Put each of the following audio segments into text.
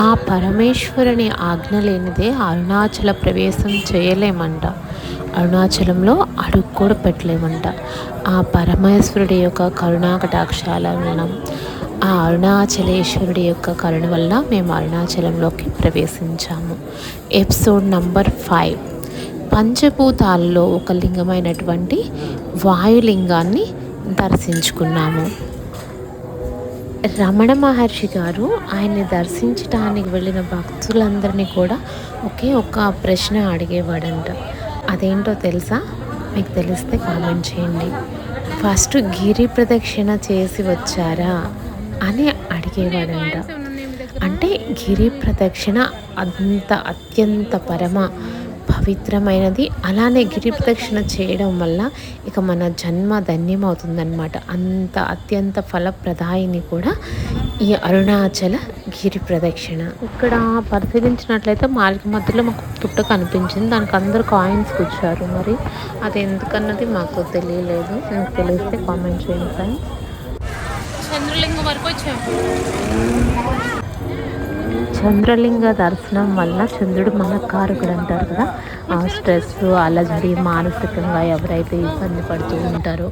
ఆ పరమేశ్వరుని ఆజ్ఞ లేనిదే అరుణాచల ప్రవేశం చేయలేమంట. అరుణాచలంలో అడుగు కూడా పెట్టలేమంట. ఆ పరమేశ్వరుడి యొక్క కరుణా కటాక్షాల వలన, ఆ అరుణాచలేశ్వరుడి యొక్క కరుణ వల్ల మేము అరుణాచలంలోకి ప్రవేశించాము. Episode number 5. పంచభూతాల్లో ఒక లింగమైనటువంటి వాయులింగాన్ని దర్శించుకున్నాము. రమణ మహర్షి గారు ఆయన్ని దర్శించడానికి వెళ్ళిన భక్తులందరినీ కూడా ఒకే ఒక్క ప్రశ్న అడిగేవాడంట. అదేంటో తెలుసా? మీకు తెలిస్తే కామెంట్ చేయండి. ఫస్ట్ గిరి ప్రదక్షిణ చేసి వచ్చారా అని అడిగేవాడంట. అంటే గిరి ప్రదక్షిణ అత్యంత పవిత్రమైనది. అలానే గిరి ప్రదక్షిణ చేయడం వల్ల ఇక మన జన్మ ధన్యమవుతుందన్నమాట. అత్యంత ఫలప్రదాయిని కూడా ఈ అరుణాచల గిరి ప్రదక్షిణ. ఇక్కడ పరిశీలించినట్లయితే మార్గ మధ్యలో మాకు పుట్ట కనిపించింది. దానికి అందరు కాయిన్స్ కూర్చారు. మరి అది ఎందుకన్నది మాకు తెలియలేదు. మీకు తెలిస్తే కామెంట్ చేయండి ఫ్రెండ్స్. చంద్రలింగం వరకు వచ్చాము. చంద్రలింగ దర్శనం వల్ల చంద్రుడు మన కారకుడు అంటారు కదా. ఆ స్ట్రెస్, అలజడి, మానసికంగా ఎవరైతే ఇబ్బంది పడుతూ ఉంటారో,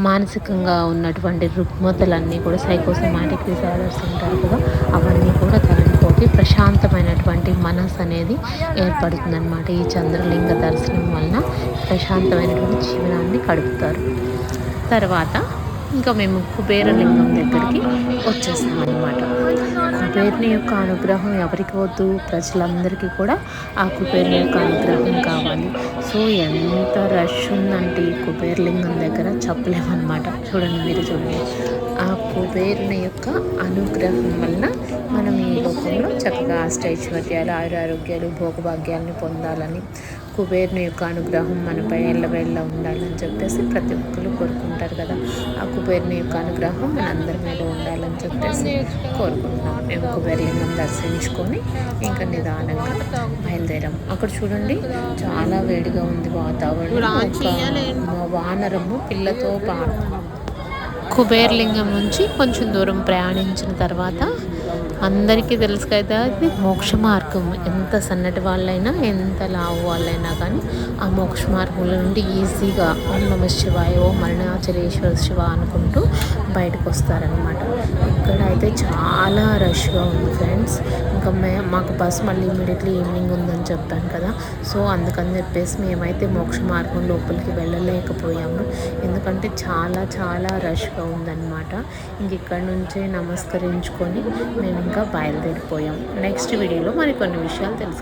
మానసికంగా ఉన్నటువంటి రుగ్మతలన్నీ కూడా సైకోసోమాటిక్ డిజార్డర్స్ ఉంటారు కదా, అవన్నీ కూడా తొలగిపోయి ప్రశాంతమైనటువంటి మనసు అనేది ఏర్పడుతుందన్నమాట. ఈ చంద్రలింగ దర్శనం వలన ప్రశాంతమైనటువంటి జీవనాన్ని గడుపుతారు. తర్వాత ఇంకా మేము కుబేరలింగం దగ్గరికి వచ్చేసామన్నమాట. కుబేరుని యొక్క అనుగ్రహం ఎవరికి వద్దు? ప్రజలందరికీ కూడా ఆ కుబేరుని యొక్క అనుగ్రహం కావాలి. సో ఎంత రష్ ఉందంటే ఈ కుబేరలింగం దగ్గర చెప్పలేమన్నమాట. మీరు చూడండి. ఆ కుబేరుని యొక్క అనుగ్రహం వలన మనం ఈ లోకంలో చక్కగా అష్టైశ్వర్యాలు, ఆయురారోగ్యాలు, భోగభాగ్యాలను పొందాలని, కుబేరుని యొక్క అనుగ్రహం మనపై ఎల్లవేళ్ళ ఉండాలని చెప్పేసి ప్రతి ఒక్కరు కోరుకుంటారు కదా. ఆ కుబేరుని యొక్క అనుగ్రహం మనందరి మీద ఉండాలని చెప్పేసి కోరుకుంటున్నాం. మేము కుబేరలింగం దర్శించుకొని ఇంకా నిదానంగా బయలుదేరాం. అక్కడ చూడండి, చాలా వేడిగా ఉంది వాతావరణం. వానరము పిల్లతో పాటు కుబేరలింగం నుంచి కొంచెం దూరం ప్రయాణించిన తర్వాత అందరికీ తెలుసు కదా, అది మోక్ష మార్గం. ఎంత సన్నటి వాళ్ళైనా, ఎంత లావు వాళ్ళైనా కానీ ఆ మోక్ష మార్గంలో నుండి ఈజీగా ఓం నమ శివాయ, ఓం అరుణాచలేశ్వర శివ అనుకుంటూ బయటకు వస్తారనమాట. ఇక్కడ అయితే చాలా రష్గా ఉంది ఫ్రెండ్స్. ఇంకా మాకు బస్ మళ్ళీ ఇమీడియట్లీ ఈవినింగ్ ఉందని చెప్పాను కదా. సో అందుకని చెప్పేసి మేమైతే మోక్ష మార్గం లోపలికి వెళ్ళలేకపోయాము. ఎందుకంటే చాలా రష్గా ఉందన్నమాట. ఇంక ఇక్కడ నుంచే నమస్కరించుకొని మేము ఇంకా బయలుదేరిపోయాం. నెక్స్ట్ వీడియోలో మరికొన్ని విషయాలు తెలుసుకుంటాం.